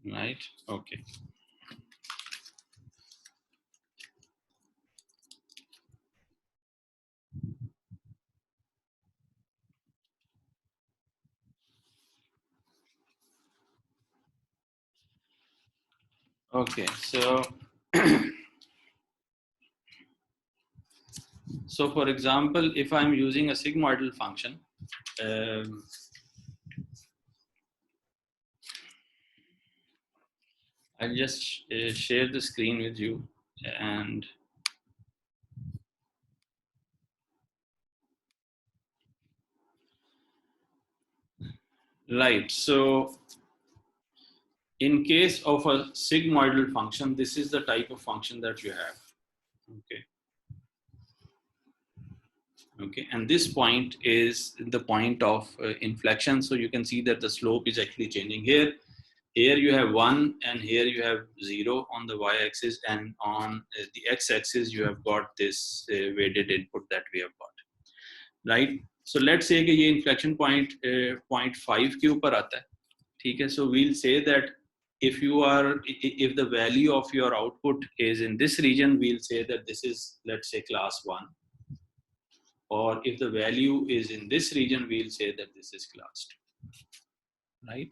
Right. Okay. Okay. So for example, if I'm using a sigmoidal function, I'll just share the screen with you. And right, so in case of a sigmoidal function, this is the type of function that you have. Okay, and this point is the point of inflection. So you can see that the slope is actually changing here. Here you have 1 and here you have 0 on the y-axis, and on the x-axis you have got this weighted input that we have got, right? So let's say कि ये inflection point 0.5 के ऊपर आता है, ठीक है? So we'll say that if the value of your output is in this region, we'll say that this is, let's say, class 1. Or if the value is in this region, we'll say that this is class 2, right?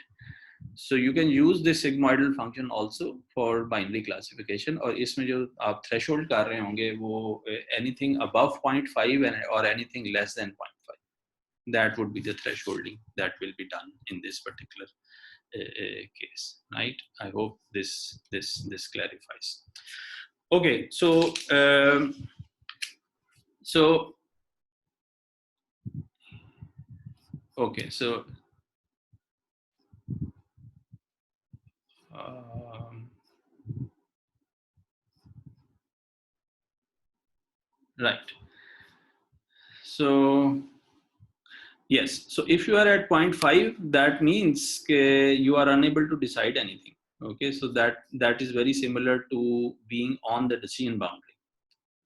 So you can use this sigmoidal function also for binary classification. और इसमें जो आप threshold कर रहे होंगे वो anything above 0.5 or anything less than 0.5, that would be the thresholding that will be done in this particular case, right? I hope this clarifies. Okay, so okay, so right. So yes, so if you are at 0.5, that means you are unable to decide anything. Okay, so that is very similar to being on the decision boundary,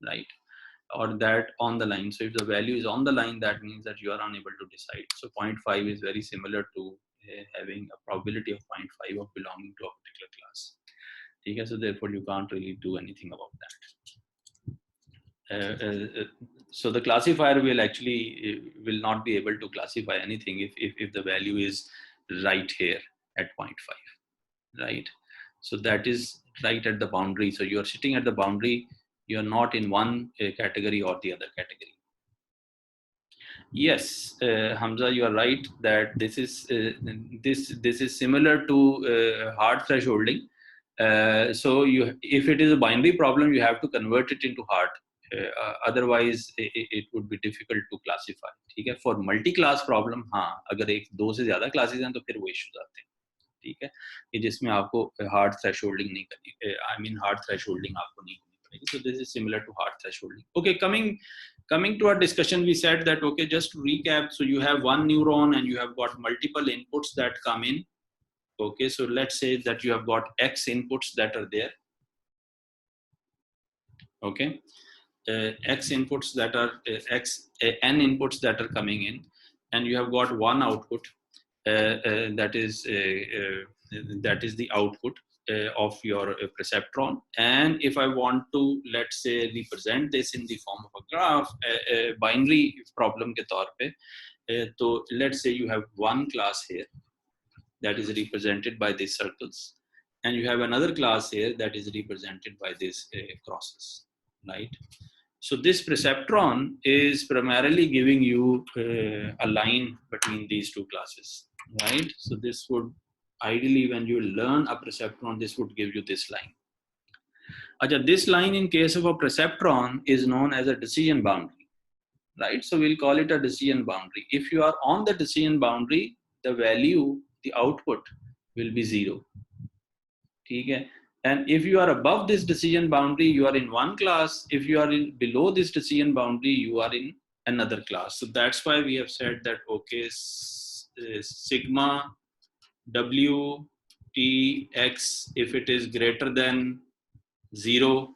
right? Or that on the line. So if the value is on the line, that means that you are unable to decide. So 0.5 is very similar to having a probability of 0.5 of belonging to a particular class. Okay, so therefore you can't really do anything about that. So the classifier will actually will not be able to classify anything if the value is right here at 0.5, right? So that is right at the boundary. So you're sitting at the boundary, you're not in one category or the other category. Yes, Hamza, you are right that this is similar to hard thresholding. So if it is a binary problem, you have to convert it into hard. Otherwise, it would be difficult to classify. ठीक है? For multi-class problem, हाँ, अगर एक दो से ज़्यादा classes हैं तो फिर वो issues आते हैं. ठीक है? कि जिसमें आपको hard thresholding नहीं करनी. I mean hard thresholding आपको नहीं करनी पड़ेगी. So this is similar to hard thresholding. Okay, coming to our discussion, we said that, okay, just to recap, so you have one neuron and you have got multiple inputs that come in. Okay, so let's say that you have got X inputs that are there. Okay, X inputs that are N inputs that are coming in, and you have got one output that is the output of your perceptron. And if I want to, let's say, represent this in the form of a graph, binary problem ke taur pe, so let's say you have one class here that is represented by these circles, and you have another class here that is represented by these crosses, right? So this perceptron is primarily giving you a line between these two classes, right? So this would ideally, when you learn a perceptron, this would give you this line. Acha, this line in case of a perceptron is known as a decision boundary, right? So we'll call it a decision boundary. If you are on the decision boundary, the value, the output will be 0. Okay? And if you are above this decision boundary, you are in one class. If you are below this decision boundary, you are in another class. So that's why we have said that, okay, sigma W T X, if it is greater than 0,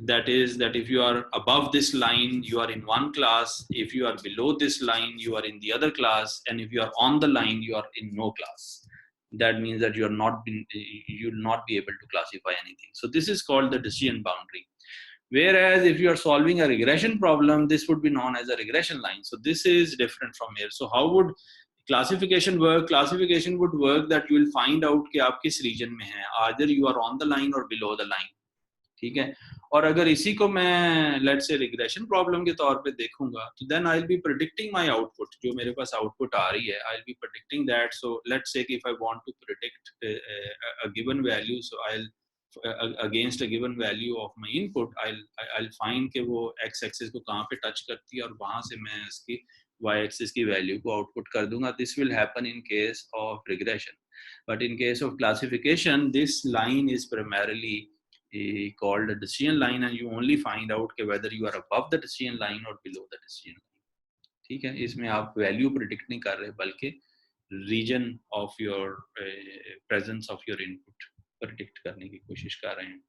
that is that if you are above this line, you are in one class. If you are below this line, you are in the other class. And if you are on the line, you are in no class. That means that you will not be able to classify anything. So this is called the decision boundary. Whereas if you are solving a regression problem, this would be known as a regression line. So this is different from here. So how would classification work? Classification would work that you will find out कि आप किस region में हैं. Either you are on the line or below the line. ठीक है. और अगर इसी को मैं let's say regression problem के तौर पे देखूंगा, तो then I'll be predicting my output. जो मेरे पास output आ रही है, I'll be predicting that. So let's say if I want to predict a given value, so I'll against a given value of my input, I'll find कि वो x axis को कहाँ पे touch करती है और वहाँ से मैं इसकी y axis की value को output कर दूंगा. This will happen in case of regression. But in case of classification, this line is primarily called a decision line, and you only find out whether you are above the decision line or below the decision line. ठीक है. इसमें आप value predict नहीं कर रहे, बल्कि region of your presence of your input predict करने की कोशिश कर रहे हैं.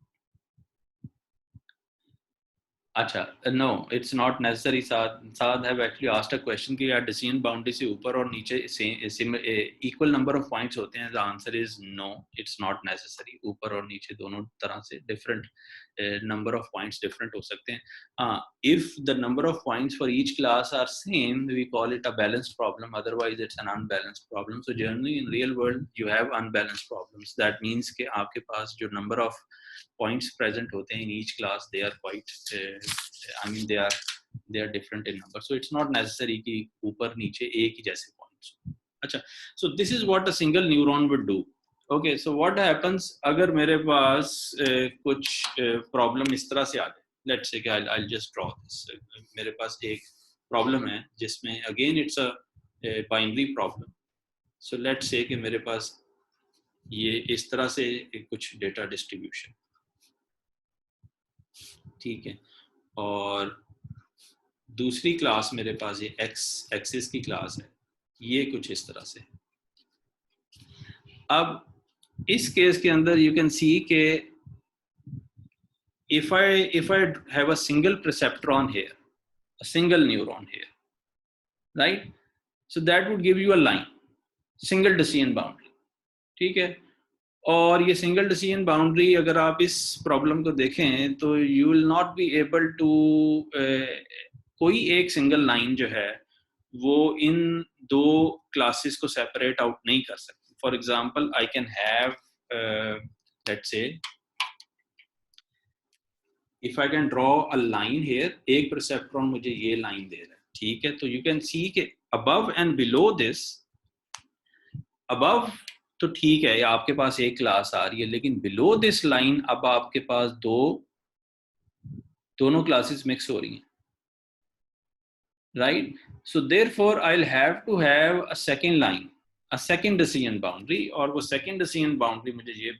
अच्छा, no, it's not necessary. Saad have actually asked a question कि यार decision boundary से ऊपर और नीचे equal number of points होते हैं. The answer is no, it's not necessary. ऊपर और नीचे दोनों तरह से different number of points different हो सकते हैं. If the number of points for each class are same, we call it a balanced problem. Otherwise, it's an unbalanced problem. So generally in real world, you have unbalanced problems. That means कि आपके पास जो number of points present होते हैं in each class, they are quite they are different in number. So it's not necessary कि ऊपर नीचे एक ही जैसे points. अच्छा, so this is what a single neuron would do. Okay, so what happens अगर मेरे पास कुछ problem इस तरह से आ जाए. Let's say I'll just draw this. मेरे पास एक problem है जिसमें again it's a binary problem. So let's say कि मेरे पास ये इस तरह से कुछ data distribution, ठीक है, और दूसरी क्लास मेरे पास ये x एक्सिस की क्लास है, ये कुछ इस तरह से. अब इस केस के अंदर you can see कि if I have a single perceptron here, a single neuron here, right? So that would give you a line, single decision boundary, ठीक है. और ये सिंगल डिसीजन बाउंड्री अगर आप इस प्रॉब्लम को देखें तो you will not be able to कोई एक सिंगल लाइन जो है वो इन दो क्लासेस को सेपरेट आउट नहीं कर सकती. For example I can have let's say if I can draw a line here, एक परसेप्ट्रॉन मुझे ये लाइन दे रहा है, ठीक है. तो यू कैन सी के above and below this, above तो ठीक है, आपके पास एक क्लास आ रही है, लेकिन बिलो दिस लाइन अब आपके पास दोनों क्लासेस मिक्स हो रही हैं, right. So therefore I will have to have a second line, a second decision boundary, और वो सेकंड डिसीजन बाउंड्री मुझे ये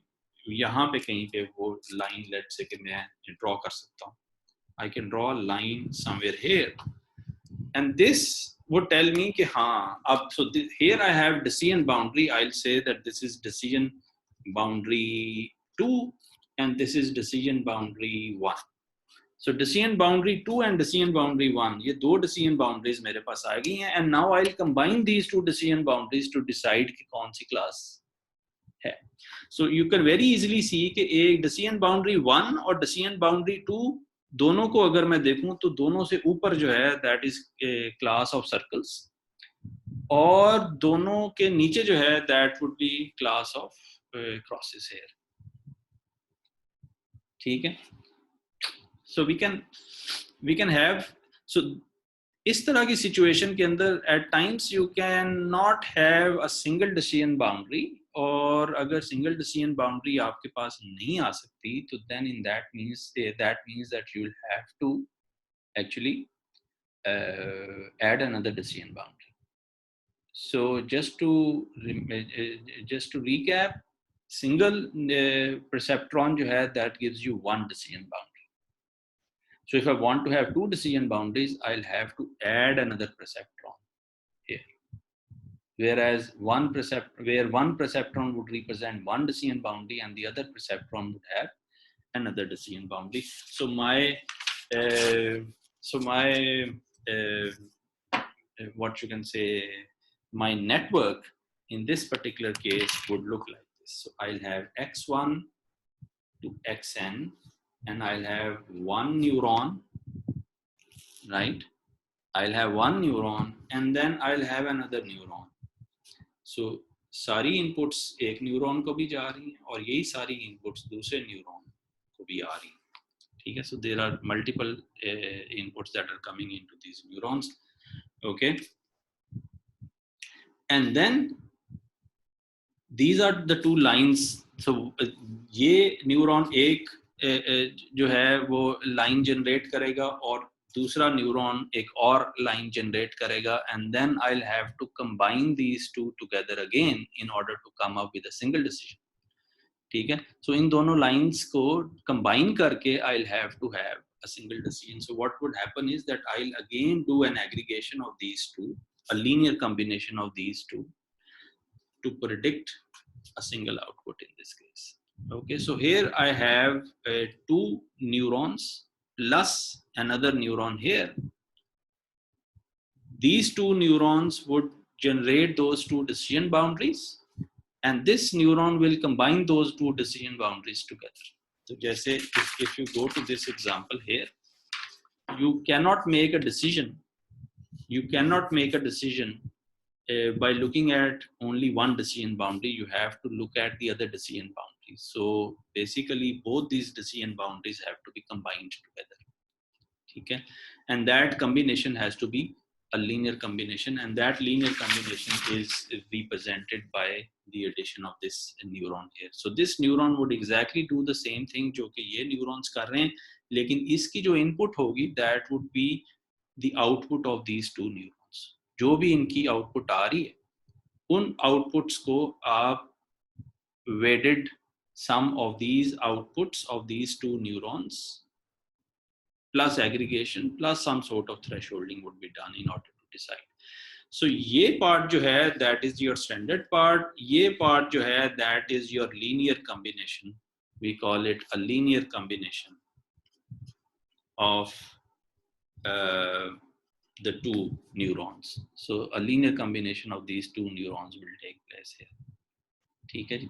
यहाँ पे कहीं पे वो लाइन लेट्स से कि मैं ड्रॉ कर सकता हूँ. I can draw a line somewhere here and this would tell me कि हाँ अब so here I have decision boundary. I'll say that this is decision boundary 2 and this is decision boundary 1. So decision boundary 2 and decision boundary 1, ये दो decision boundaries मेरे पास आ गई हैं, and now I'll combine these two decision boundaries to decide कि कौन सी class है. So you can very easily see कि एक decision boundary 1 और decision boundary 2 दोनों को अगर मैं देखूं तो दोनों से ऊपर जो है that is class of circles, और दोनों के नीचे जो है that would be class of crosses here, ठीक है. So we can have, so इस तरह की सिचुएशन के अंदर at times you can not have a single decision boundary, और अगर सिंगल डिसीजन बाउंड्री आपके पास नहीं आ सकती तो then in that means that you will have to actually add another decision boundary. So just to recap, single perceptron जो है that gives you one decision boundary. So if I want to have two decision boundaries, I'll have to add another perceptron here. Whereas one perceptron would represent one decision boundary and the other perceptron would have another decision boundary. So my what you can say, my network in this particular case would look like this. So I'll have x1 to xn, and I'll have one neuron, right? I'll have one neuron, and then I'll have another neuron. So सारी inputs एक neuron को भी जा रही हैं और यही सारी inputs दूसरे न्यूरॉन को भी आ रही हैं, ठीक है? So there are multiple inputs that are coming into these neurons, okay? And then these are the two lines. So ये न्यूरॉन एक जो है वो लाइन जनरेट करेगा और दूसरा न्यूरॉन एक और लाइन जनरेट करेगा, and then I'll have to combine these two together again in order to come up with a single decision, ठीक है? So इन दोनों lines को combine करके I'll have to have a single decision. So what would happen is that I'll again do an aggregation of these two, a linear combination of these two, to predict a single output in this case. Okay, so here I have two neurons plus another neuron here. These two neurons would generate those two decision boundaries, and this neuron will combine those two decision boundaries together. So जैसे if you go to this example here, you cannot make a decision. You cannot make a decision by looking at only one decision boundary. You have to look at the other decision boundaries. So basically both these decision boundaries have to be combined together, okay? And that combination has to be a linear combination, and that linear combination is represented by the addition of this neuron here. So this neuron would exactly do the same thing जो कि ये neurons कर रहे हैं, लेकिन इसकी जो input होगी that would be the output of these two neurons. जो भी इनकी output आ रही है, उन outputs को आप weighted sum of these outputs of these two neurons plus aggregation plus some sort of thresholding would be done in order to decide. So ये part जो है that is your standard part, ये part जो है that is your linear combination. We call it a linear combination of the two neurons. So a linear combination of these two neurons will take place here. ठीक है जी?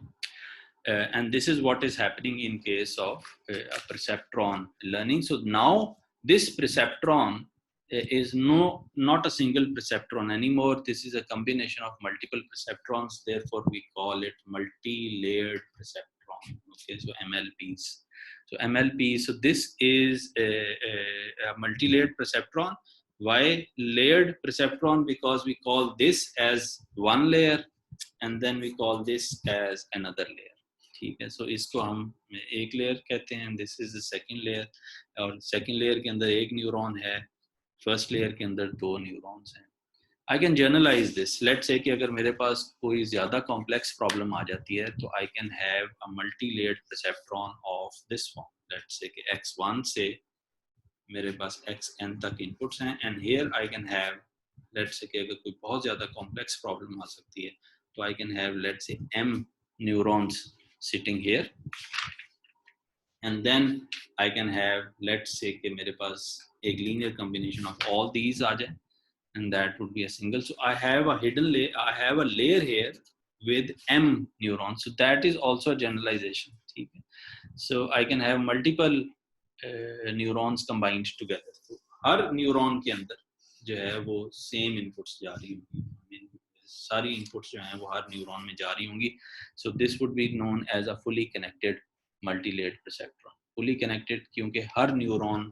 And this is what is happening in case of a perceptron learning. So now this perceptron is not a single perceptron anymore. This is a combination of multiple perceptrons. Therefore, we call it multi-layered perceptron. Okay, so MLPs. So MLP. So this is a multi-layered perceptron. Why layered perceptron? Because we call this as one layer, and then we call this as another layer. ठीक है? So इसको हम एक layer कहते हैं, this is the second layer, और second layer के अंदर एक न्यूरॉन है, first layer के अंदर दो न्यूरॉन्स हैं. I can generalize this. Let's say कि अगर मेरे पास कोई ज़्यादा complex problem आ जाती है, तो I can have a multi-layered perceptron of this form. Let's say कि x1 से मेरे पास xn तक inputs हैं, and here I can have, let's say कि अगर कोई बहुत ज़्यादा complex problem आ सकती है, तो I can have, let's say, m neurons sitting here, and then I can have, let's say कि मेरे पास एक linear combination of all these आ जाए, and that would be a single. So I have a hidden layer, I have a layer here with m neurons. So that is also a generalization. ठीक है? So I can have multiple neurons combined together. So her neuron के अंदर जो है वो same inputs जा रही होंगी, सारी inputs जो हैं वो हर neuron में जा रही होंगी. So this would be known as a fully connected multi-layered perceptron. Fully connected क्योंकि हर neuron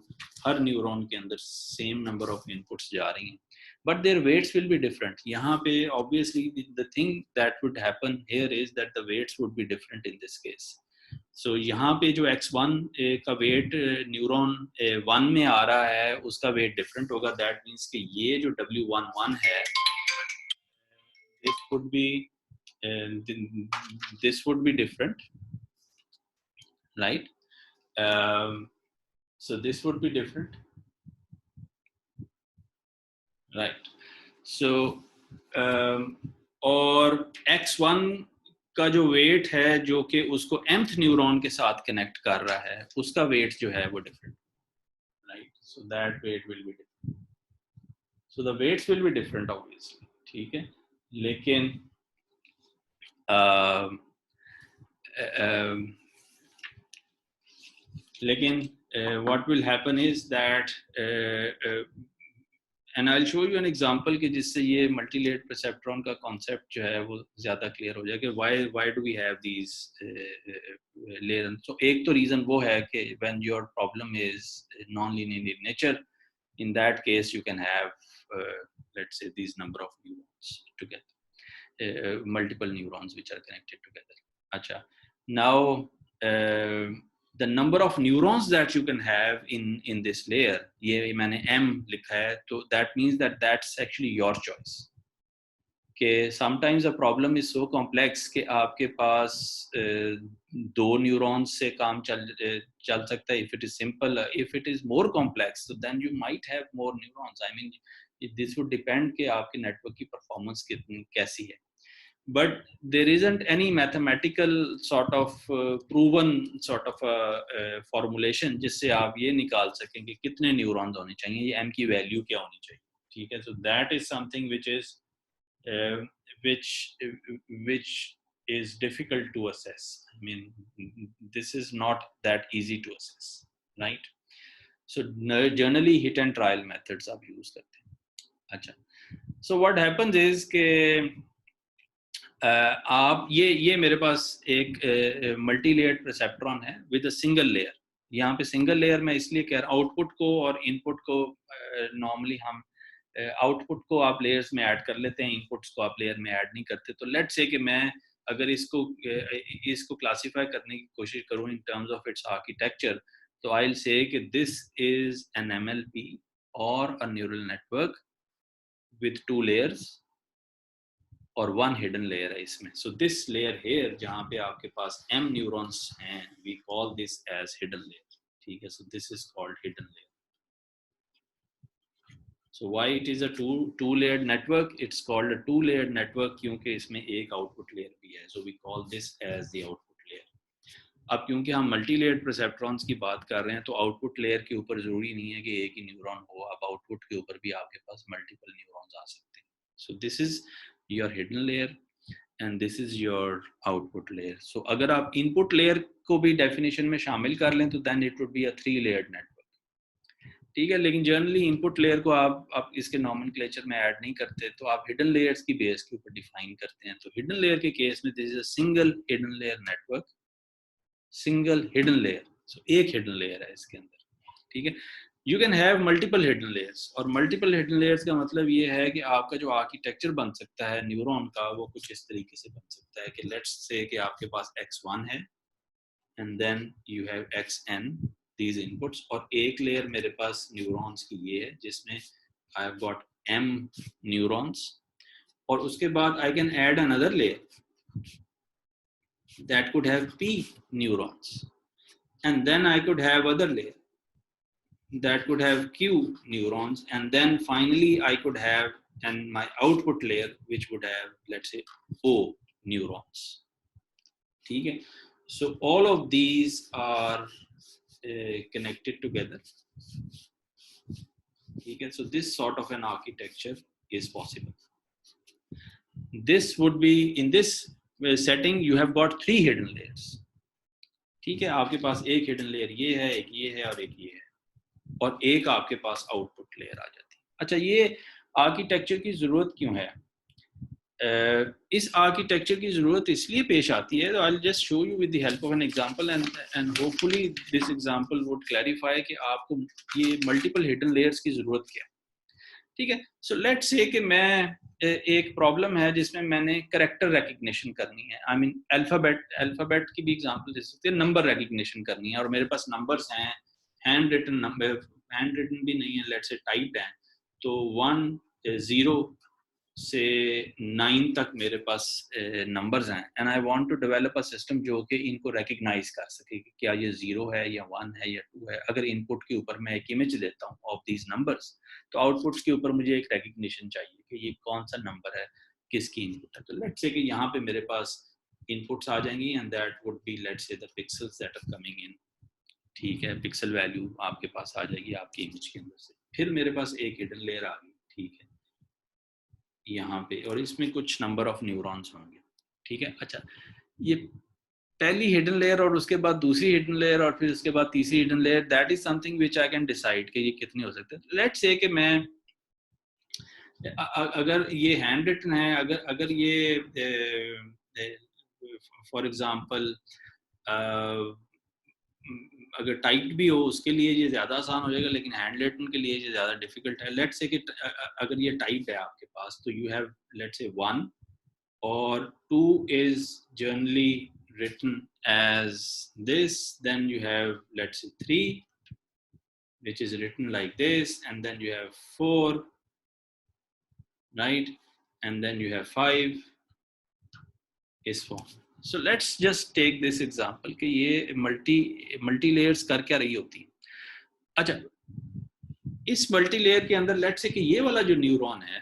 के अंदर same number of inputs जा रही हैं, but their weights will be different. यहाँ पे obviously the thing that would happen here is that the weights would be different in this case. So यहाँ पे जो x1 का weight neuron 1 में आ रहा है, उसका weight different होगा. That means कि ये जो W11 है, this would be different, right? So this would be different, right? So or x1 का जो वेट है जो कि उसको mth न्यूरॉन के साथ कनेक्ट कर रहा है, उसका वेट जो है वो different, right? So that weight will be different, so the weights will be different obviously, ठीक है। लेकिन what will happen is that and I'll show you an example कि जिससे ये multi-layered perceptron का concept जो है वो ज़्यादा clear हो जाए कि why do we have these layers. So एक तो reason वो है कि when your problem is non-linear in nature, in that case you can have let's say these number of neurons together, multiple neurons which are connected together. अच्छा, now the number of neurons that you can have in this layer, ये मैंने m लिखा है, तो that means that that's actually your choice. कि sometimes a problem is so complex कि आपके पास दो neurons से काम चल सकता है if it is simple. If it is more complex, so then you might have more neurons. I mean, this would depend कि आपके network की performance कितनी कैसी है. But there isn't any mathematical sort of proven sort of formulation जिससे आप ये निकाल सकें कि कितने न्यूरॉन्स होने चाहिए, ये m की वैल्यू क्या होनी चाहिए, ठीक है। So that is something which is which is difficult to assess. I mean, this is not that easy to assess, right? So generally hit and trial methods आप use करते हैं। अच्छा, so what happens is के आप ये मेरे पास एक multi layered perceptron है विद अ सिंगल लेयर। यहाँ पे सिंगल लेयर मैं इसलिए कह रहा हूँ, आउटपुट को और इनपुट को नॉर्मली हम आउटपुट को आप लेयर्स में ऐड कर लेते हैं, इनपुट्स को आप लेयर में ऐड नहीं करते। तो लेट्स से कि मैं अगर इसको क्लासीफाई करने की कोशिश करूँ in terms of its architecture, तो आई विल से कि दिस इज एन एमएलपी और a neural network with 2 layers और 1 हिडन लेयर है इसमें। सो दिस लेयर हेयर जहाँ पे आपके पास m न्यूरॉन्स हैं, we call this as hidden layer, ठीक है। So this is called hidden layer. So why it is a two layered network? It's called a two layered network क्योंकि इसमें एक आउटपुट लेयर भी है। So we call this as the output layer. अब क्योंकि हम मल्टी लेयर्ड परसेप्ट्रॉन्स की बात कर रहे हैं, तो आउटपुट लेयर के ऊपर जरूरी नहीं है कि एक ही न्यूरॉन हो, अब आउटपुट के ऊपर भी आपके पास मल्टीपल न्यूरॉन्स आ सकते हैं। सो this is your hidden layer and this is your output layer. So अगर आप input layer को भी definition में शामिल कर लें तो then it would be a 3 layered network, ठीक है। लेकिन generally input layer को आप इसके nomenclature में add नहीं करते, तो आप hidden layers की base के ऊपर define करते हैं। तो hidden layer के case में this is a single hidden layer network, single hidden layer। so एक hidden layer है इसके अंदर, ठीक है। You can have multiple hidden layers, और multiple hidden layers का मतलब ये है कि आपका जो आर्किटेक्चर बन सकता है न्यूरॉन का, वो कुछ इस तरीके से बन सकता है कि लेट्स से कि आपके पास x1 है and then you have xn these inputs, और एक लेयर मेरे पास न्यूरॉन्स की ये है जिसमें I have got m neurons, और उसके बाद I can add another layer that could have p neurons, and then I could have other layer that could have q neurons, and then finally I could have and my output layer which would have, let's say, o neurons, ठीक है। So all of these are connected together, ठीक है। So this sort of an architecture is possible. This would be in this setting you have got 3 hidden layers, ठीक है। आपके पास एक hidden layer ये है, एक ये है और एक ये है, और एक आपके पास आउटपुट लेयर आ जाती है। अच्छा, ये आर्किटेक्चर की ज़रूरत क्यों है? इस आर्किटेक्चर की ज़रूरत इसलिए पेश आती है, I will just show you with the help of an example and hopefully this example would clarify कि आपको ये मल्टीपल हिडन लेयर्स की ज़रूरत क्या है, ठीक है। सो लेट्स से कि मैं एक प्रॉब्लम है जिसमें मैंने कैरेक्टर रिकग्निशन करनी है, आई मीन अल्फ़ाबेट की भी एग्जांपल दे सकते हैं, नंबर रिकग्निशन करनी है, और मेरे पास नंबर्स हैं, hand written number, hand written भी नहीं है, लेट्स से टाइप्ड है। तो 1 0 से 9 तक मेरे पास नंबर्स हैं, and I want to develop a system जो कि इनको रिकग्नाइज कर सके कि क्या ये 0 है या 1 है या 2 है। अगर इनपुट के ऊपर मैं एक इमेज लेता हूँ ऑफ दीज नंबर्स, तो आउटपुट्स के ऊपर मुझे एक रिकग्निशन चाहिए कि ये कौन सा नंबर है, किसकी इनपुट है। तो लेट्स से कि यहाँ पे मेरे पास इनपुट्स आ जाएंगी and that would be let's say the pixels that are coming in, ठीक है, पिक्सल वैल्यू आपके पास आ जाएगी आपकी इमेज के अंदर से। फिर मेरे पास एक हिडन लेयर आ गई, ठीक है, यहाँ पे, और इसमें कुछ नंबर ऑफ न्यूरॉन्स होंगे, ठीक है। अच्छा, ये पहली हिडन लेयर और उसके बाद दूसरी हिडन लेयर और फिर उसके बाद तीसरी hidden layer, that is something which I can decide कि ये कितने हो सकते हैं। लेट्स से कि मैं अगर ये हैंड रिटन है, अगर अगर ये फॉर एग्जांपल अगर टाइप्ड भी हो उसके लिए ये ज़्यादा आसान हो जाएगा, लेकिन हैंड रिटन के लिए ये ज़्यादा डिफिकल्ट है। लेट्स से कि अगर ये टाइप है आपके पास, तो यू हैव लेट्स से 1 और 2 is generally written as this, then you have let's say 3 which is written like this, and then you have 4, right, and then you have 5 is 4. So let's just take this example कि ये multi layers कर क्या रही होती है। अच्छा, इस multi layer के अंदर लेट्स से कि ये वाला जो न्यूरॉन है,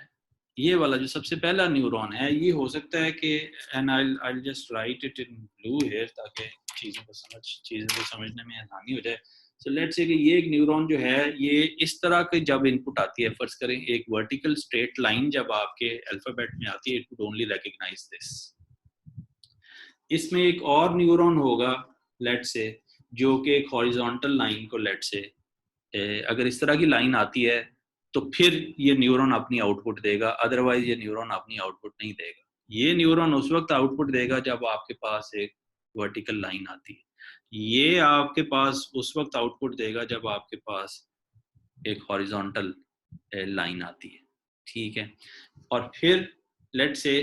ये वाला जो सबसे पहला न्यूरॉन है, ये हो सकता है कि and I just right it in blue here ताकि चीज़ों को समझने में आसानी हो जाए। सो लेट्स से कि ये एक न्यूरॉन जो है, ये इस तरह के जब इनपुट आती है, फर्ज करें एक वर्टिकल स्ट्रेट लाइन जब आपके अल्फाबेट में आती है, it would only recognise this. इसमें एक और न्यूरॉन होगा लेट्स से जो कि एक हॉरिजॉन्टल लाइन को लेट्स से अगर इस तरह की लाइन आती है तो फिर ये न्यूरॉन अपनी आउटपुट देगा, अदरवाइज ये न्यूरॉन अपनी आउटपुट नहीं देगा। ये न्यूरॉन उस वक्त आउटपुट देगा जब आपके पास एक वर्टिकल लाइन आती है। ये आपके पास उस वक्त आउटपुट देगा जब आपके पास एक हॉरिजॉन्टल लाइन आती है, ठीक है। और फिर लेट्स से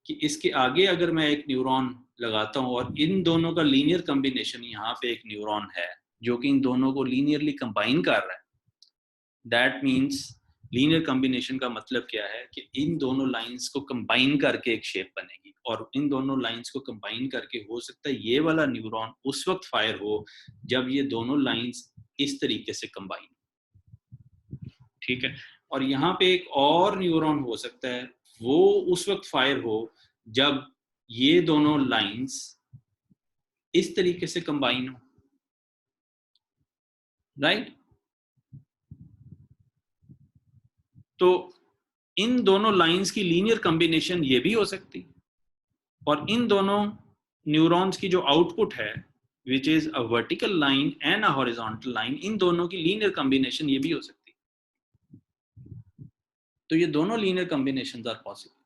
कि इसके आगे अगर मैं एक न्यूरॉन लगाता हूँ और इन दोनों का लीनियर कॉम्बिनेशन, यहाँ पे एक न्यूरॉन है जो कि इन दोनों को लीनियरली कंबाइन कर रहा है, दैट मीन्स लीनियर कॉम्बिनेशन का मतलब क्या है कि इन दोनों लाइंस को कंबाइन करके एक शेप बनेगी, और इन दोनों लाइंस को कंबाइन करके हो सकता है ये वाला न्यूरॉन उस वक्त फायर हो जब ये दोनों लाइंस इस तरीके से कंबाइन, ठीक है। और यहाँ पे एक और न्यूरॉन हो सकता है, वो उस वक्त फायर हो जब ये दोनों लाइंस इस तरीके से कंबाइन हो, राइट। तो इन दोनों लाइंस की लीनियर कॉम्बिनेशन ये भी हो सकती, और इन दोनों न्यूरॉन्स की जो आउटपुट है which is a vertical line and a horizontal line, इन दोनों की लीनियर कॉम्बिनेशन ये भी हो सकती। तो ये दोनों लीनियर कॉम्बिनेशन आर पॉसिबल,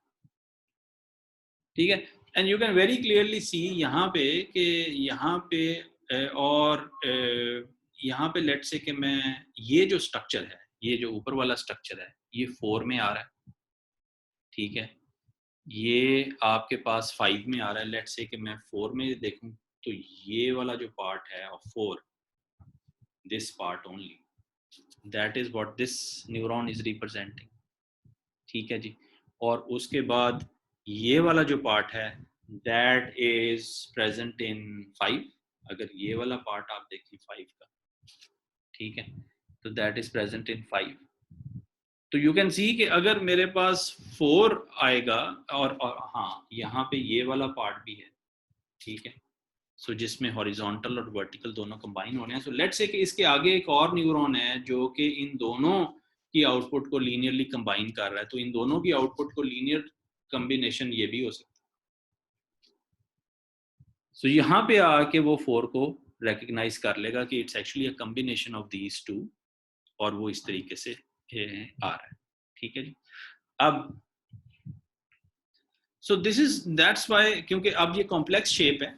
ठीक है। And you can very clearly see यहाँ पे कि यहाँ पे और यहाँ पे लेट्स से कि मैं ये जो स्ट्रक्चर है, ये जो ऊपर वाला स्ट्रक्चर है, ये 4 में आ रहा है, ठीक है। ये आपके पास 5 में आ रहा है। लेट्स से कि मैं 4 में देखूं तो ये वाला जो पार्ट है of 4, this part only, that is what this neuron is representing, ठीक है जी। और उसके बाद ये वाला जो पार्ट है दैट इज प्रेजेंट इन 5, अगर ये वाला पार्ट आप देखिए 5 का, ठीक है, तो दैट इज प्रेजेंट इन 5। तो यू कैन सी कि अगर मेरे पास 4 आएगा और हाँ यहाँ पे ये वाला पार्ट भी है, ठीक है, सो जिसमें हॉरिजॉन्टल और वर्टिकल दोनों कंबाइन होने हैं। सो लेट्स से कि इसके आगे एक और न्यूरॉन है जो कि इन दोनों की आउटपुट को लीनियरली कंबाइन कर रहा है, तो इन दोनों की आउटपुट को लीनियर कॉम्बिनेशन ये भी हो सकता है। सो यहाँ पे आके वो 4 को रिकॉग्नाइज कर लेगा कि it's actually a combination of these two, और वो इस तरीके से आ रहा है, ठीक है जी। अब सो दिस इज दैट्स वाई, क्योंकि अब ये कॉम्प्लेक्स शेप है,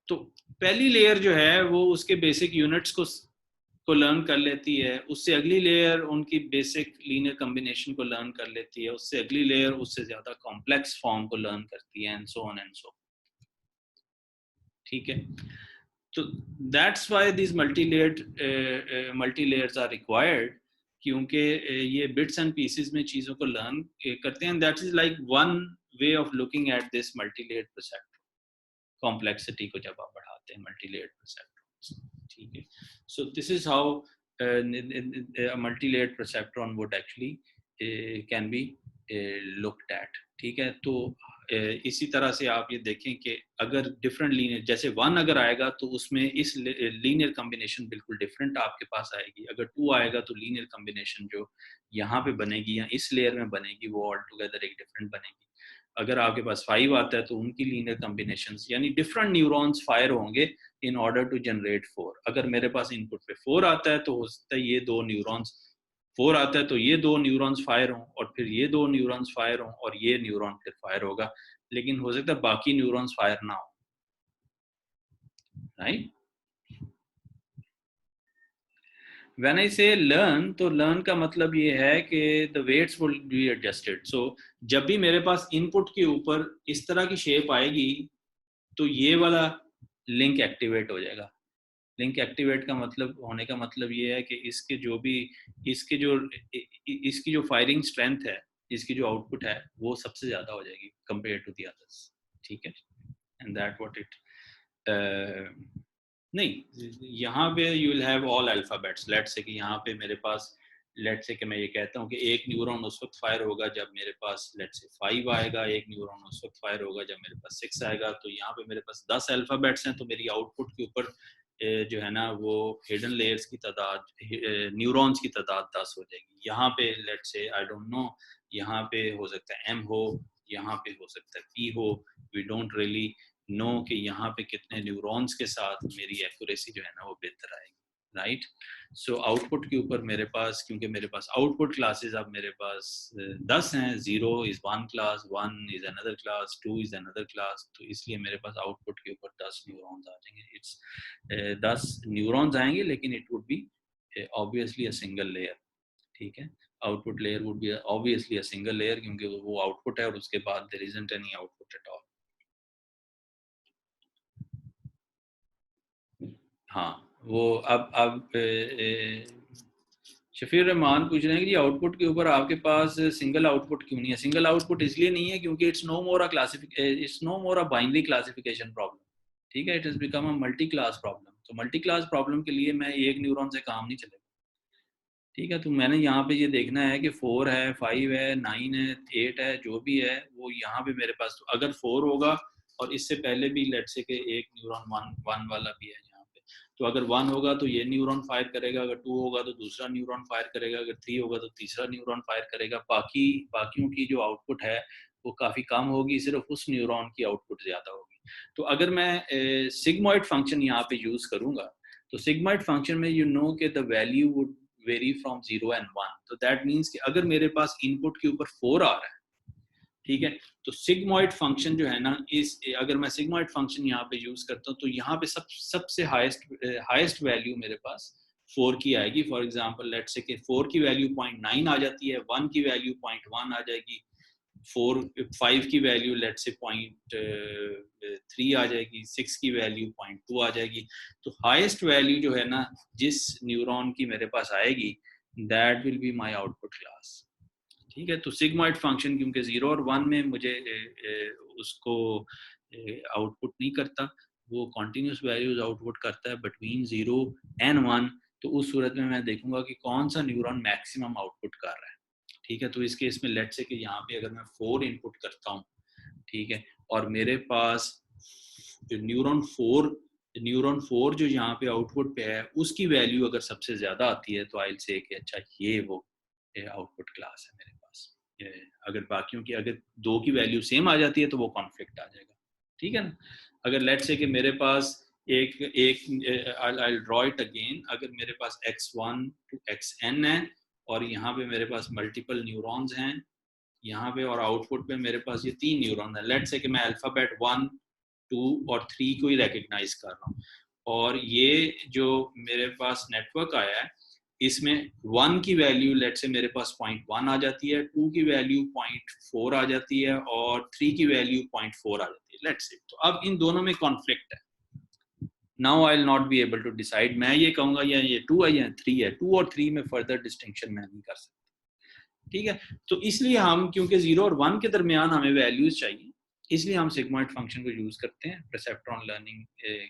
तो पहली लेयर जो है वो उसके बेसिक यूनिट्स को लर्न कर लेती है, उससे अगली लेयर उनकी बेसिक लीनियर कॉम्बिनेशन को लर्न कर लेती है, उससे अगली लेयर उससे ज्यादा कॉम्प्लेक्स फॉर्म को लर्न करती है, and so on and so, ठीक है। तो that's why this multi layers are required, क्योंकि ये बिट्स एंड पीसेस में चीज़ों को लर्न करते हैं। That is like one way of looking at this multi layered perceptron, complexity को जब आप बढ़ाते हैं मल्टी लेयर्ड परसेप्ट्रॉन, ठीक है। So this is how multi layered perceptron would actually can be looked at, ठीक है। तो इसी तरह से आप ये देखें कि अगर डिफरेंट लीनियर, जैसे 1 अगर आएगा तो उसमें इस लीनियर कॉम्बिनेशन बिल्कुल डिफरेंट आपके पास आएगी। अगर 2 आएगा तो लीनियर कॉम्बिनेशन जो यहाँ पे बनेगी या इस लेयर में बनेगी वो ऑल टुगेदर एक डिफरेंट बनेगी। अगर आपके पास 5 आता है तो उनकी लीनियर कॉम्बिनेशंस यानी डिफरेंट न्यूरॉन्स फायर होंगे इन ऑर्डर टू जनरेट 4। अगर मेरे पास इनपुट पे 4 आता है तो हो सकता है ये 2 न्यूरॉन्स, 4 आता है तो ये 2 न्यूरॉन्स फायर हों और फिर ये 2 न्यूरॉन्स फायर हों और ये न्यूरॉन फिर फायर होगा, लेकिन हो सकता है बाकी न्यूरॉन्स फायर ना हो, राइट। व्हेन आई से लर्न, तो लर्न का मतलब ये है कि the weights will be adjusted. So जब भी मेरे पास इनपुट के ऊपर इस तरह की शेप आएगी तो ये वाला लिंक एक्टिवेट हो जाएगा। लिंक एक्टिवेट का मतलब होने का मतलब ये है कि इसके जो भी इसकी जो फायरिंग स्ट्रेंथ है, इसकी जो आउटपुट है वो सबसे ज्यादा हो जाएगी कंपेयर टू द अदर्स, ठीक है। एंड दैट व्हाट इट नहीं, यहाँ पे you will have all alphabets. Let's say कि यहाँ पे मेरे पास, लेट्स से कि मैं ये कहता हूँ कि एक न्यूरॉन उस वक्त फायर होगा जब मेरे पास लेट्स से 5 आएगा, एक न्यूरॉन उस वक्त फायर होगा जब मेरे पास 6 आएगा। तो यहाँ पे मेरे पास 10 अल्फाबेट्स हैं, तो मेरी आउटपुट के ऊपर जो है ना वो हिडन लेयर्स की तादाद, न्यूरॉन्स की तादाद 10 हो जाएगी। यहाँ पे let's say I don't know, यहाँ पे हो सकता है M हो, यहाँ पे हो सकता है P हो, वी डोंट रियली नो कि यहाँ पे कितने न्यूरॉन्स के साथ मेरी एक्यूरेसी जो है ना वो बेहतर आएगी, राइट। सो आउटपुट के ऊपर मेरे पास, क्योंकि मेरे पास आउटपुट क्लासेस अब मेरे पास 10 हैं, 0 is one class, 1 is another class, 2 is another class, तो इसलिए मेरे पास आउटपुट के ऊपर 10 न्यूरॉन्स आ जाएंगे। इट्स 10 न्यूरॉन्स आएंगे, लेकिन it would be obviously a single layer, ठीक है। Output layer would be obviously a single layer, क्योंकि वो आउटपुट है और उसके बाद there isn't any output at all. हाँ, वो अब शफीर रहमान पूछ रहे हैं कि जी आउटपुट के ऊपर आपके पास सिंगल आउटपुट क्यों नहीं है। सिंगल आउटपुट इसलिए नहीं है क्योंकि it's no more a binary classification problem, ठीक है। It has become a multi class problem. तो मल्टी क्लास प्रॉब्लम के लिए मैं एक न्यूरॉन से काम नहीं चलेगा, ठीक है। तो मैंने यहाँ पे ये देखना है कि 4 है, 5 है, 9 है, 8 है, जो भी है वो यहाँ पे मेरे पास, तो अगर 4 होगा और इससे पहले भी लेट्स से कि एक न्यूरॉन वन वाला भी है यहाँ पे, तो अगर 1 होगा तो ये न्यूरॉन फायर करेगा, अगर 2 होगा तो दूसरा न्यूरॉन फायर करेगा, अगर 3 होगा तो तीसरा न्यूरॉन फायर करेगा। बाकियों की जो आउटपुट है वो काफ़ी कम होगी, सिर्फ उस न्यूरॉन की आउटपुट ज़्यादा होगी। तो अगर मैं सिग्मॉइड फंक्शन यहाँ पे यूज़ करूँगा तो सिग्मॉइड फंक्शन में यू नो कि the value would very from 0 and 1। तो दैट मीन्स कि अगर मेरे पास इनपुट के ऊपर 4 आ रहा है, ठीक है, तो सिग्मॉइड फंक्शन जो है ना, इस अगर मैं सिग्मॉइड फंक्शन यहाँ पे यूज करता हूँ तो यहाँ पे सबसे हाईएस्ट वैल्यू मेरे पास 4 की आएगी। फॉर एग्जांपल लेट्स से कि 4 की वैल्यू 0.9 आ जाती है, 1 की वैल्यू 0.1 आ जाएगी, 5 की वैल्यू लेट से 0.3 आ जाएगी, 6 की वैल्यू 0.2 आ जाएगी। तो हाईएस्ट वैल्यू जो है ना जिस न्यूरॉन की मेरे पास आएगी that will be my output class, ठीक है। तो सिग्मॉइड फंक्शन क्योंकि 0 और 1 में मुझे उसको आउटपुट नहीं करता, वो कॉन्टिन्यूस वैल्यूज आउटपुट करता है बिटवीन 0 and 1। तो उस सूरत में मैं देखूंगा कि कौन सा न्यूरॉन मैक्सिमम आउटपुट कर रहा है, ठीक है। तो इस केस में लेट्स से कि यहाँ पे अगर मैं 4 इनपुट करता हूँ, ठीक है, और मेरे पास न्यूरॉन 4 जो यहाँ पे आउटपुट पे है उसकी वैल्यू अगर सबसे ज्यादा आती है तो आई विल से कि अच्छा ये वो आउटपुट क्लास है मेरे पास। अगर बाकियों की अगर 2 की वैल्यू सेम आ जाती है तो वो कॉन्फ्लिक्ट आ जाएगा, ठीक है ना। अगर लेट्स से कि मेरे पास आई ड्रॉ इट अगेन, अगर मेरे पास x1 to xn है और यहाँ पे मेरे पास मल्टीपल न्यूरॉन्स हैं यहाँ पे, और आउटपुट पे मेरे पास ये 3 न्यूरॉन है। लेट्स से कि मैं अल्फाबेट 1, 2 और 3 को ही रिकॉग्नाइज कर रहा हूँ, और ये जो मेरे पास नेटवर्क आया है इसमें 1 की वैल्यू लेट्स से मेरे पास 0.1 आ जाती है, 2 की वैल्यू 0.4 आ जाती है और 3 की वैल्यू 0.4 आ जाती है लेट्स से। तो अब इन दोनों में कॉन्फ्लिक्ट है। Now I will not be able to decide, मैं ये कहूंगा या ये 2 है या 3 है, 2 और 3 में फर्दर डिस्टिंक्शन मैं नहीं कर सकता, ठीक है। तो इसलिए हम क्योंकि 0 और 1 के दरमियान हमें वैल्यूज चाहिए, इसलिए हम सिग्मॉइड फंक्शन को यूज करते हैं। परसेप्ट्रॉन लर्निंग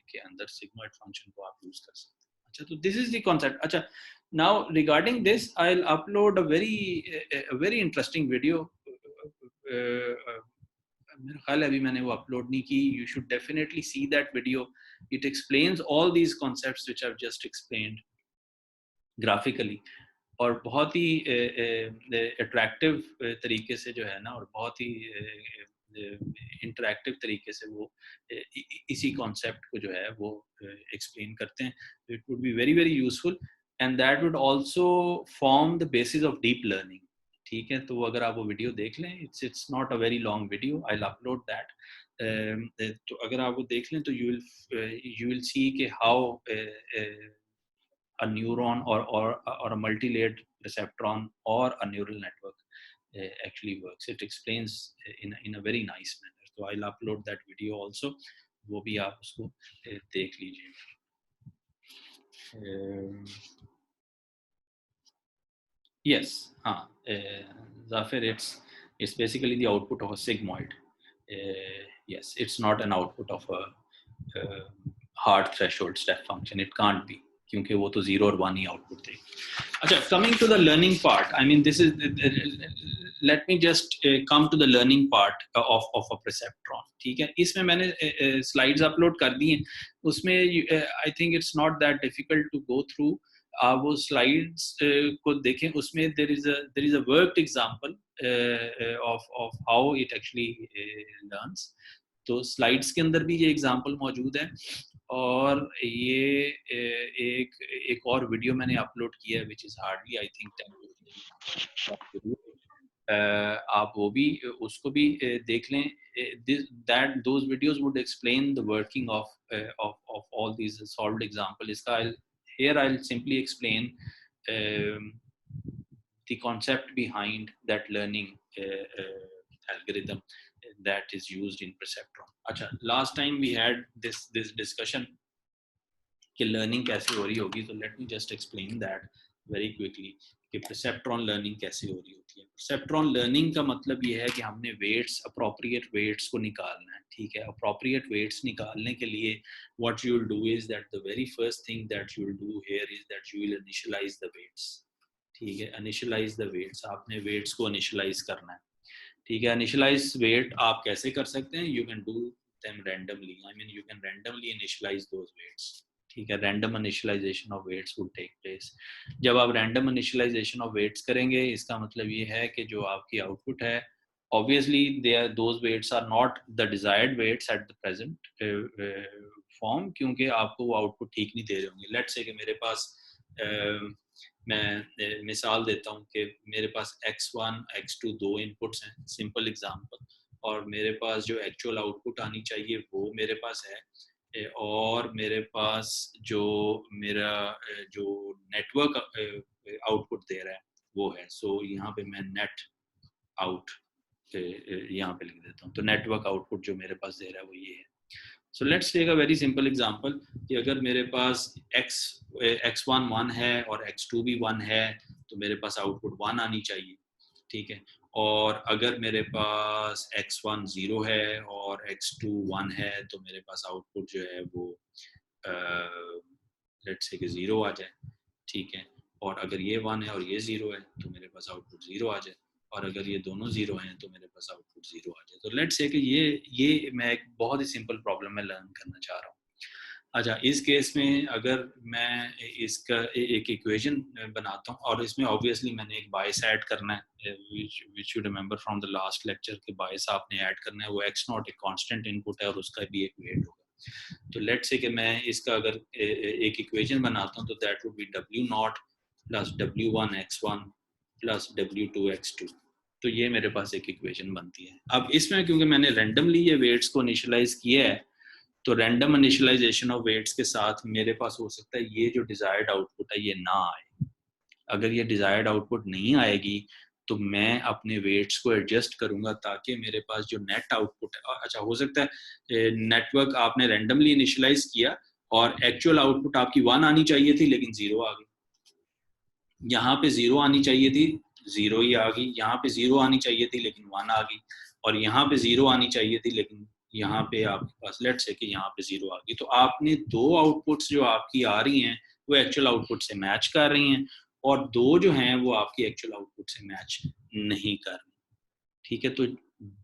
के अंदर सिग्मॉइड फंक्शन को आप यूज कर सकते हैं। अच्छा, तो दिस इज द कॉन्सेप्ट। अच्छा, now regarding this I will upload a very interesting video मेरा ख्याल है अभी मैंने वो अपलोड नहीं की. You should definitely see that video. It explains all these concepts which I've just explained graphically. और बहुत ही अट्रैक्टिव तरीके से जो है ना, और बहुत ही इंटरैक्टिव तरीके से वो इसी कॉन्सेप्ट को जो है वो एक्सप्लेन करते हैं. It would be very very useful and that would also form the basis of deep learning. ठीक है, तो अगर आप वो वीडियो देख लें, it's not a very long video, I will upload that. तो अगर आप वो देख लें तो यू विल सी कि how a neuron or a multi-layered receptron or a neural network actually works. It explains in a very nice manner. So I'll upload that video also. वो भी आप उसको देख लीजिए. Yes, हाँ, Zafir, it's basically the output of a sigmoid. Yes, it's not an output of a hard threshold step function. It can't be, क्योंकि वो तो 0 और 1 ही आउटपुट देगी. अच्छा, coming to the learning part, I mean this is let me just come to the learning part of a perceptron. ठीक है, इसमें मैंने slides upload कर दी हैं. उसमें I think it's not that difficult to go through. आप वो slides को देखें, उसमें there is a worked example of how it actually learns. तो स्लाइड्स के अंदर भी ये एग्जांपल मौजूद है, और ये एक और वीडियो मैंने अपलोड किया है which is hardly I think 10. आप वो भी उसको भी देख लें. That those videos would explain the working of all these solved example. इसका here I'll simply explain the concept behind that learning algorithm that is used in perceptron. अच्छा, last time we had this discussion कि learning कैसे हो रही होगी, तो let me just explain that very quickly कि perceptron learning कैसे हो रही होती है. perceptron learning का मतलब ये है कि हमने weights, appropriate weights को निकालना है. ठीक है, appropriate weights निकालने के लिए what you will do is that the very first thing that you will do here is that you will initialize the weights. ठीक है, initialize the weights. आपने weights को initialize करना है. ठीक है, initialize weight आप कैसे कर सकते हैं? You can do them randomly. I mean you can randomly initialize those weights. ठीक है, random initialization of weights would take place. जब आप random initialization of weights करेंगे, इसका मतलब ये है कि जो आपकी output है, obviously those weights are not the desired weights at the present form, क्योंकि आपको वो output ठीक नहीं दे रहे होंगे. Let's say कि मेरे पास मैं मिसाल देता हूँ कि मेरे पास x1, x2 दो इनपुट्स हैं, सिंपल एग्जांपल, और मेरे पास जो एक्चुअल आउटपुट आनी चाहिए वो मेरे पास है, और मेरे पास जो मेरा जो नेटवर्क आउटपुट दे रहा है वो है. सो यहाँ पे मैं नेट आउट यहाँ पे लिख देता हूँ. तो नेटवर्क आउटपुट जो मेरे पास दे रहा है वो ये है. So let's take a very simple example कि अगर मेरे पास x1 1 है और x2 भी 1 है, तो मेरे पास आउटपुट 1 आनी चाहिए. ठीक है, और अगर मेरे पास x1 0 है और x2 1 है, तो मेरे पास आउटपुट जो है वो लेट्स से कि 0 आ जाए. ठीक है, और अगर ये 1 है और ये 0 है, तो मेरे पास आउटपुट 0 आ जाए, और अगर ये दोनों 0 हैं तो मेरे पास आउटपुट 0 आ जाए. तो लेट्स से कि ये मैं एक बहुत ही सिंपल प्रॉब्लम में लर्न करना चाह रहा हूँ. अच्छा, इस केस में अगर मैं इसका एक इक्वेशन बनाता हूँ, और इसमें ऑब्वियसली मैंने एक बायस ऐड करना है, which you remember from the last lecture के बायस आपने ऐड करना है. वो x0 एक कांस्टेंट इनपुट है और उसका भी एक वेट होगा. तो लेट्स से कि मैं इसका अगर एक इक्वेशन बनाता हूँ, तो that would B w0 plus w1 x1 plus w2 x2. तो ये मेरे पास एक इक्वेशन बनती है. अब इसमें क्योंकि मैंने रैंडमली ये वेट्स को इनिशियलाइज किया है, तो रैंडम इनिशियलाइजेशन ऑफ वेट्स के साथ मेरे पास हो सकता है ये जो डिजायर्ड आउटपुट है ये ना आए. अगर ये डिजायर्ड आउटपुट नहीं आएगी, तो मैं अपने वेट्स को एडजस्ट करूंगा ताकि मेरे पास जो नेट आउटपुट है, अच्छा हो सकता है नेटवर्क आपने रैंडमली इनिशियलाइज किया और एक्चुअल आउटपुट आपकी 1 आनी चाहिए थी लेकिन 0 आ गई. यहाँ पे 0 आनी चाहिए थी, 0 ही आ गई. यहाँ पे 0 आनी चाहिए थी लेकिन 1 आ गई, और यहाँ पे 0 आनी चाहिए थी लेकिन यहाँ पे आपके पास लेट्स से कि यहाँ पे 0 आ गई. तो आपने दो आउटपुट्स जो आपकी आ रही हैं वो एक्चुअल आउटपुट से मैच कर रही हैं, और दो जो हैं वो आपकी एक्चुअल आउटपुट से मैच नहीं कर रही. ठीक है, तो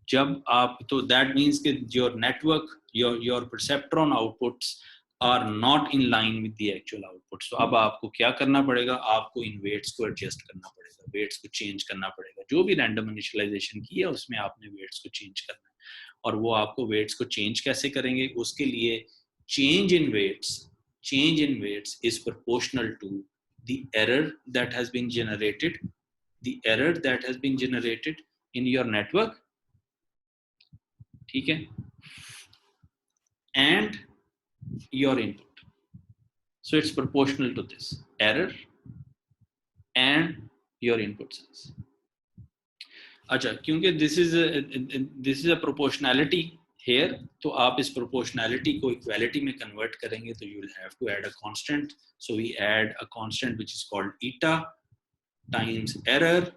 जब आप तो दैट मीन्स कि your network your perceptron outputs are not in line with the actual outputs. तो अब आपको क्या करना पड़ेगा, आपको इन वेट्स को एडजस्ट करना पड़ेगा, वेट्स को चेंज करना पड़ेगा। जो भी रैंडम इनिशियलाइजेशन की है उसमें आपने वेट्स को चेंज करना है। और वो आपको वेट्स को चेंज कैसे करेंगे, उसके लिए change in weights is proportional to the error that has been generated, in your network, ठीक है, and your input. So it's proportional to this error and your input size. अच्छा, क्योंकि this is a proportionality here, तो आप इस proportionality को equality में convert करेंगे तो you will have to add a constant. So we add a constant which is called eta times error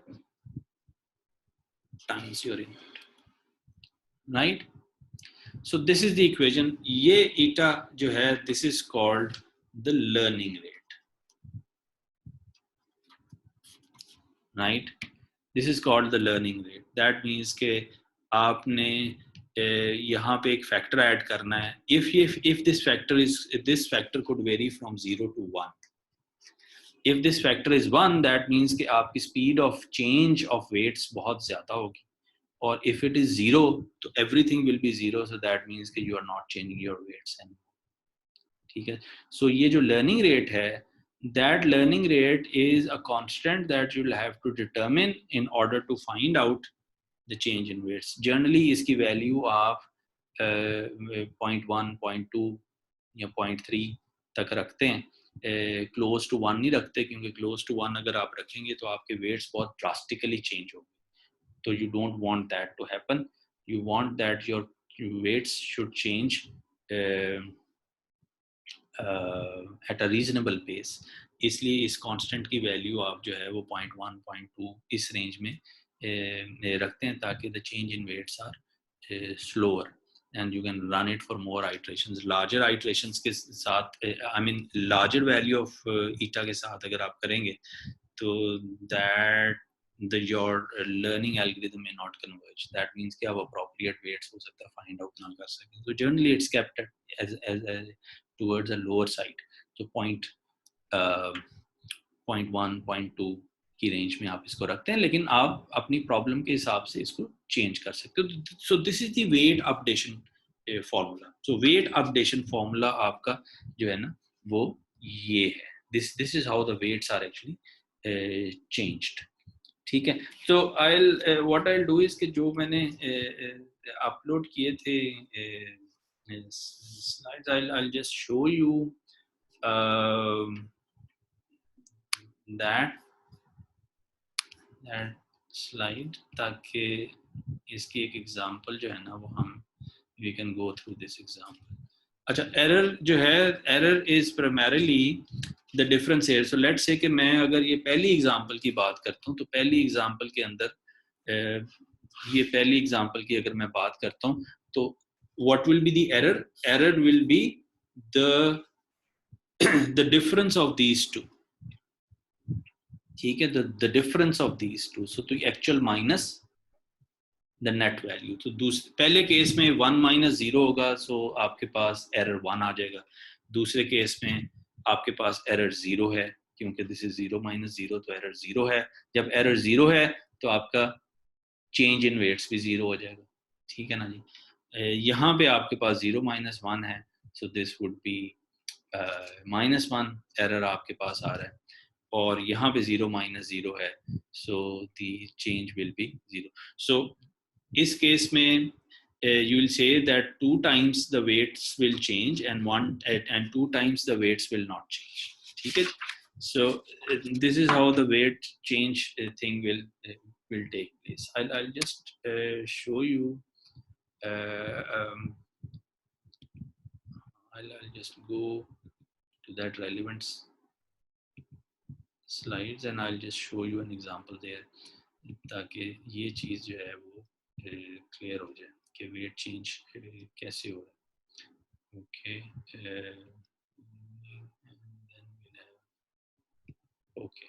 times your input, right? So this is the equation. ये eta जो है, this is called the learning rate, right? This is called the learning rate. That means के आपने यहाँ पे एक factor add करना है. If this factor could vary from 0 to 1. If this factor is 1, that means कि आपकी speed of change of weights बहुत ज़्यादा होगी. Or if it is 0, तो everything will be 0. So that means कि you are not changing your weights anymore. ठीक है. So ये जो learning rate है, that learning rate is a constant that you'll have to determine in order to find out the change in weights. Generally इसकी value आप 0.1, 0.2 या 0.3 तक रखते हैं. Close to 1 नहीं रखते, क्योंकि close to 1 अगर आप रखेंगे तो आपके weights बहुत drastically change होंगे. So you don't want that to happen. You want that your weights should change at a reasonable pace. इसलिए इस constant की value आप जो है वो 0.1, 0.2 इस range में रखते हैं, ताकि the change in weights are slower and you can run it for more iterations. Larger iterations के साथ, I mean larger value of eta के साथ अगर आप करेंगे तो that your learning algorithm may not converge. That means कि आप appropriate weights हो सकता है find out ना कर सकें. So generally it's kept as towards a lower side. So 0.1, 0.2 की रेंज में आप इसको रखते हैं, लेकिन आप अपनी प्रॉब्लम के हिसाब से इसको चेंज कर सकते हो. So this is the weight updation formula. So weight updation formula आपका जो है ना वो ये है. This is how the weights are actually changed. ठीक है. तो what I will do is कि जो मैंने अपलोड किए थे slides, I'll just show you that slide, ताकि इसकी एक एग्जांपल जो है ना वो हम we can go through this example. अच्छा, एरर जो है, error is primarily the difference here. So let's say कि मैं अगर ये पहली एग्जांपल की बात करता हूँ, तो पहली एग्जांपल के अंदर ये पहली एग्जांपल की अगर मैं बात करता हूँ तो what will be the error? Error will be the difference of these two. ठीक है, the difference of these two. So to actual minus the net value. तो पहले केस में 1 minus 0 होगा, so आपके पास error 1 आ जाएगा. दूसरे केस में आपके पास error 0 है, क्योंकि this is 0 minus 0, तो error 0 है. जब error 0 है तो आपका change in weights भी 0 हो जाएगा. ठीक है ना जी. यहाँ पे आपके पास 0 minus 1 है, so this would be minus 1 error आपके पास आ रहा है, और यहाँ पे 0 minus 0 है, so the change will be 0. So इस केस में you will say that 2 times the weights will change and 2 times the weights will not change. ठीक है. So this is how the weight change thing will take place. I'll just show you. I'll just go to that relevant slides and I'll just show you an example there, ताकि ये चीज़ जो है वो clear हो जाए कि wait change कैसे हो रहा है. Okay. Okay.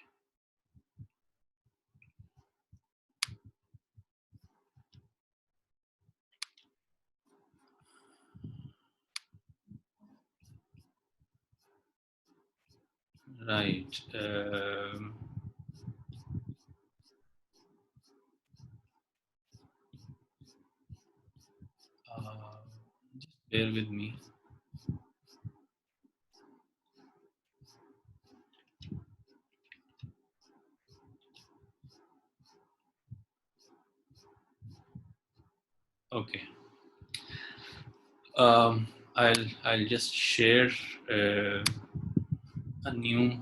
right. Just bear with me. Okay. I'll just share a new.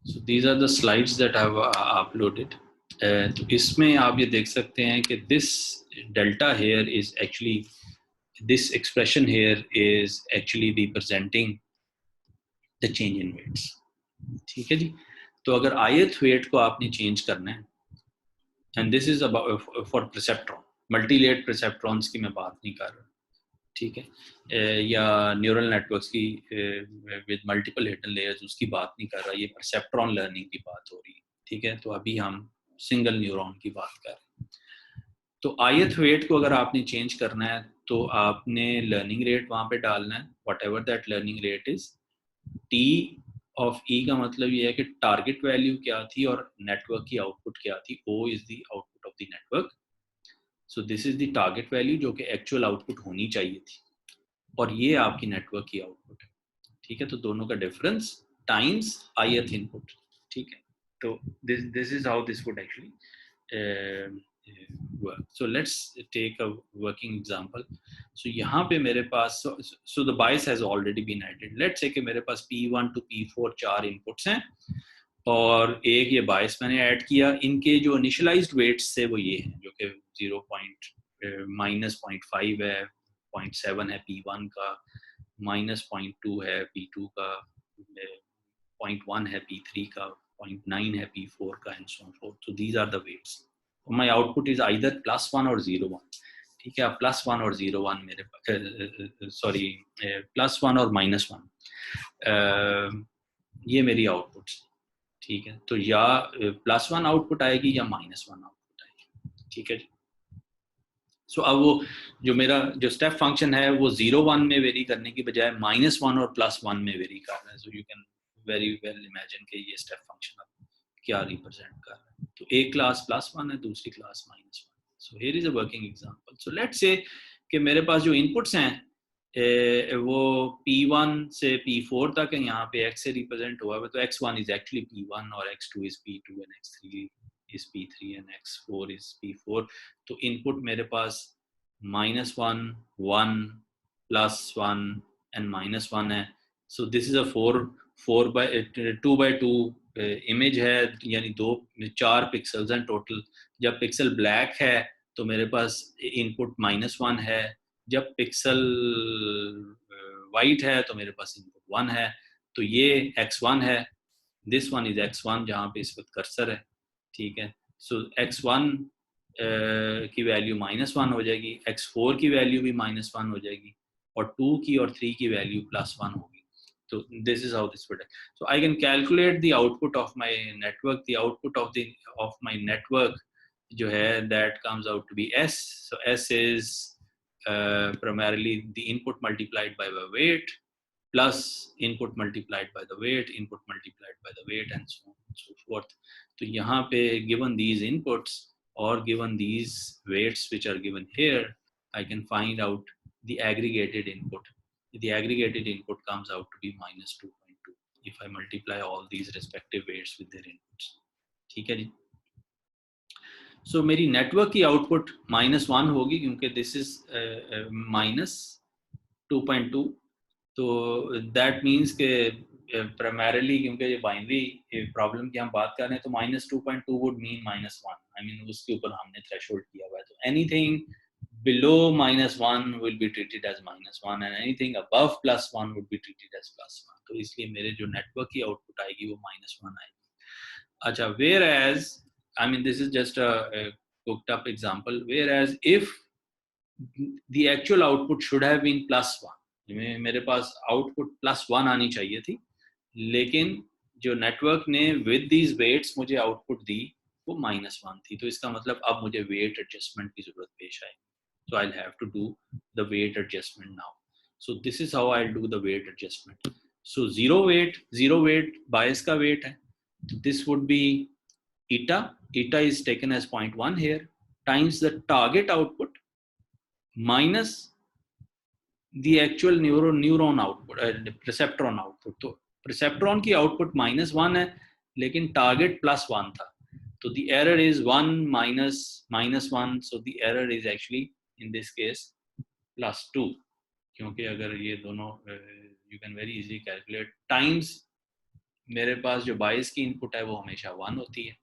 So these are the slides that I've uploaded. तो इसमें आप ये देख सकते हैं कि this delta here is actually, this expression here is actually representing the change in weights. ठीक है जी. तो अगर ith weight को आपने change करना है, and this is about for perceptron, multi-layered perceptrons की मैं बात नहीं कर रहा, ठीक है, या न्यूरल नेटवर्क्स की विद मल्टीपल हिडन लेयर्स उसकी बात नहीं कर रहा, ये परसेप्ट्रॉन लर्निंग की बात हो रही है, ठीक है. तो अभी हम सिंगल न्यूरॉन की बात कर रहे हैं. तो ith वेट को अगर आपने चेंज करना है तो आपने लर्निंग रेट वहां पे डालना है, whatever that learning rate is. T of E का मतलब ये है कि टारगेट वैल्यू क्या थी और नेटवर्क की आउटपुट क्या थी. O is the output of the network. So this is the target value जो कि एक्चुअल आउटपुट होनी चाहिए थी, और ये आपकी नेटवर्क की आउटपुट है, ठीक है. तो दोनों का डिफरेंस टाइम्स ith इनपुट, ठीक है. तो this is how this would actually work. So let's take a working example. So यहाँ पे मेरे पास, so the bias has already been added. Let's say कि मेरे पास P1 to P4 4 inputs हैं और एक ये bias मैंने ऐड किया. इनके जो initialized weights थे वो ये हैं, जो कि 0.-0.5 है, 0.7 है P1 का, -0.2 है P2 का, 0.1 है P3 का, 0.9 है P4 का, and so on forth. So these are the weights. My output is either +1 or 0.1. ठीक है. +1 और 0.1 मेरे पास, सॉरी, +1 और -1, ये मेरी आउटपुट, ठीक है. तो या +1 आउटपुट आएगी या -1 आउटपुट आएगी, ठीक है. सो अब वो जो मेरा जो स्टेप फंक्शन है वो 0.1 में वेरी करने की बजाय -1 और +1 में वेरी कर रहा है. So you can very well imagine कि ये स्टेप फंक्शन अब क्या रिप्रेजेंट कर रहा है. तो एक क्लास +1 है, दूसरी class -1. So here is a working example. So let's say कि मेरे पास जो इनपुट्स हैं वो P1 से P4 तक है, यहाँ पे X से रिप्रेजेंट हुआ है. तो X1 इज एक्चुअली P1 और X2 is P2 and X3 is P3 and X4 is P4. तो इनपुट मेरे पास -1, 1, +1 and -1 है. So this is a 2x2 image है, यानी 4 पिक्सल्स हैं टोटल. जब पिक्सल ब्लैक है तो मेरे पास इनपुट -1 है, जब पिक्सल वाइट है तो मेरे पास इनपुट 1 है. तो ये X1 है, दिस वन इज X1 जहाँ पे इस वक्त कर्सर है, ठीक है. सो X1 की वैल्यू -1 हो जाएगी, X4 की वैल्यू भी -1 हो जाएगी, और 2 की और 3 की वैल्यू +1 होगी. तो this is how this work. So I can calculate the output of my network. The output of my network जो है that comes out to be S. So S is primarily the input multiplied by the weight plus input multiplied by the weight, input multiplied by the weight, and so on and so forth. तो यहाँ पे given these inputs or given these weights which are given here, I can find out the aggregated input. The aggregated input comes out to be -2.2 if I multiply all these respective weights with their inputs. ठीक है जी. So मेरी network की output -1 होगी क्योंकि this is -2.2. तो that means के primarily क्योंकि ये बाइनरी प्रॉब्लम की हम बात कर रहे हैं, तो -2.2 वुड मीन -1. आई मीन उसके ऊपर हमने थ्रेशोल्ड किया हुआ है. तो anything below -1 will be treated as -1 and anything above +1 would be treated as +1. तो इसलिए मेरे जो नेटवर्क की आउटपुट आएगी वो -1 आएगी. अच्छा, whereas I mean this is just a cooked up example, whereas if the actual output should have been +1, मेरे पास आउटपुट +1 आनी चाहिए थी, लेकिन जो नेटवर्क ने विद दीज वेट्स मुझे आउटपुट दी वो -1 थी. तो इसका मतलब अब मुझे वेट एडजस्टमेंट की जरूरत पेश आएगी. So I'll have to do the weight adjustment now. So this is how I'll do the weight adjustment. So zero weight bias का weight है. This would be eta. Eta is taken as 0.1 here times the target output minus the actual neuron output, perceptron output. तो perceptron की output -1 है, लेकिन target +1 था. So the error is 1 minus -1. So the error is actually in this case +2. क्योंकि अगर ये दोनों you can very easily calculate times मेरे पास जो बायस की इनपुट है वो हमेशा 1 होती है,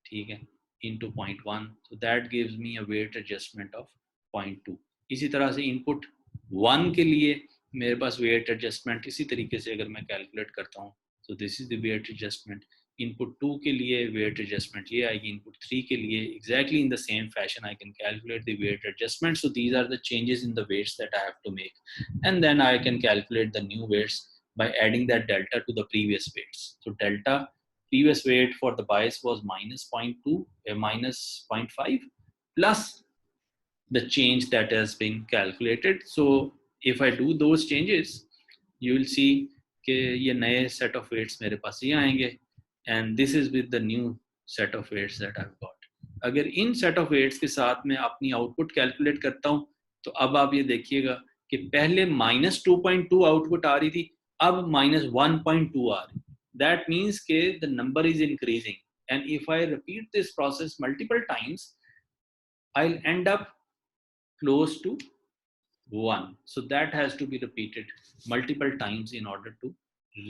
ठीक है, into 0.1. So that gives me a weight adjustment of 0.2. इसी तरह से इनपुट 1 के लिए मेरे पास वेट एडजस्टमेंट इसी तरीके से अगर मैं कैलकुलेट करता हूँ, तो this is the weight adjustment. Input 2 के लिए वेट एडजस्टमेंट ये आएगी, इनपुट 3 के लिए exactly in the same fashion I can calculate the weight adjustment. So these are the changes in the weights that I have to make, and then I can calculate the new weights by adding that delta to the previous weights. So delta previous weight for the bias was -0.2, minus 0.5 plus the change that has been calculated. So if I do those changes, you will see कि ये नए set of weights मेरे पास ये आएंगे, and this is with the new set of weights that I've got. अगर इन set of weights के साथ मैं अपनी output calculate करता हूँ, तो अब आप ये देखिएगा कि पहले -2.2 output आ रही थी, अब -1.2 आ रही. That means कि the number is increasing, and if I repeat this process multiple times, I'll end up close to 1. So that has to be repeated multiple times in order to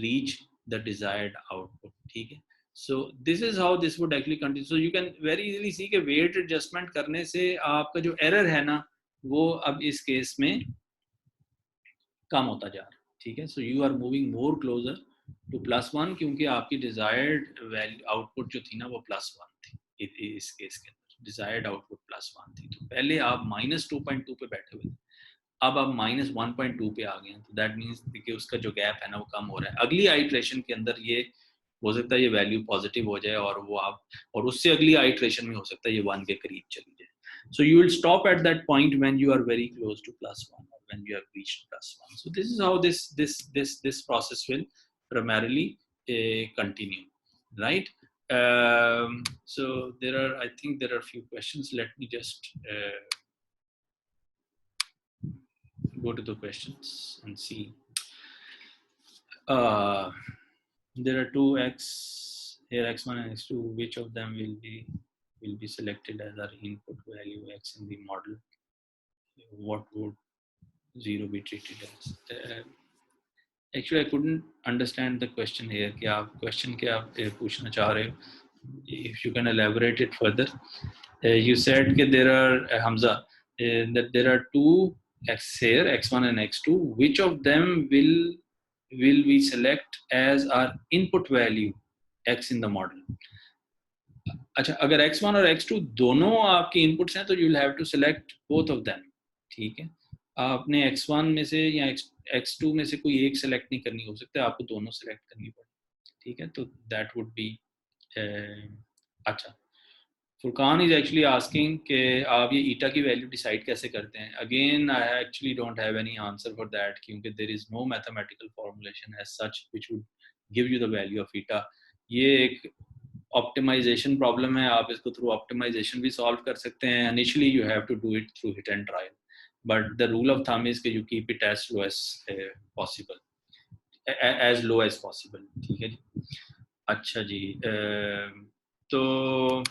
reach the desired output. ठीक है. So this is how this would actually continue. So you can very easily see कि weight adjustment करने से आपका जो error है ना, वो अब इस केस में कम होता जा रहा है. ठीक है. So you are moving more closer to +1, क्योंकि आपकी desired value output जो थी ना वो +1 थी इस केस के अंदर. desired output +1 थी. तो पहले आप -2.2 पे बैठे हुए थे, अब आप -1.2 पे आ गए हैं. तो दैट मीन्स कि उसका जो गैप है ना वो कम हो रहा है. अगली आइट्रेशन के अंदर ये हो सकता है ये वैल्यू पॉजिटिव हो जाए, और वो आप, और उससे अगली आइट्रेशन में हो सकता है ये 1 के करीब चली जाए. So you will stop at that point when you are very close to +1, or when you have reached +1. So this is how this process will primarily continue, right? So I think there are a few questions. Let me just go to the questions and see. There are two x here, x1 and x2. Which of them will be selected as our input value x in the model? What would 0 be treated as? Actually, I couldn't understand the question here. कि आप question क्या पूछना चाह रहे हो? If you can elaborate it further. You said that there are Hamza, that there are two x here, x1 and x2. Which of them will we select as our input value x in the model? अच्छा, अगर x1 और x2 दोनों आपके inputs हैं तो you will have to select both of them. ठीक है. आपने x1 में से या x2 में से कोई एक सेलेक्ट नहीं करनी, हो सकता है आपको दोनों सेलेक्ट करनी पड़े. ठीक है. तो that would be अच्छा. Furqan is actually asking कि आप ये ईटा की वैल्यू डिसाइड कैसे करते हैं. Again, I actually don't have any answer for that, क्योंकि there is no mathematical formulation as such which would give you the value of ईटा. ये एक ऑप्टिमाइजेशन प्रॉब्लम है. आप इसको थ्रू ऑप्टिमाइजेशन भी सॉल्व कर सकते हैं. Initially you have to do it through hit and trial, but the rule of thumb is कि you keep it as low as possible, as low as possible. ठीक है जी. अच्छा जी. तो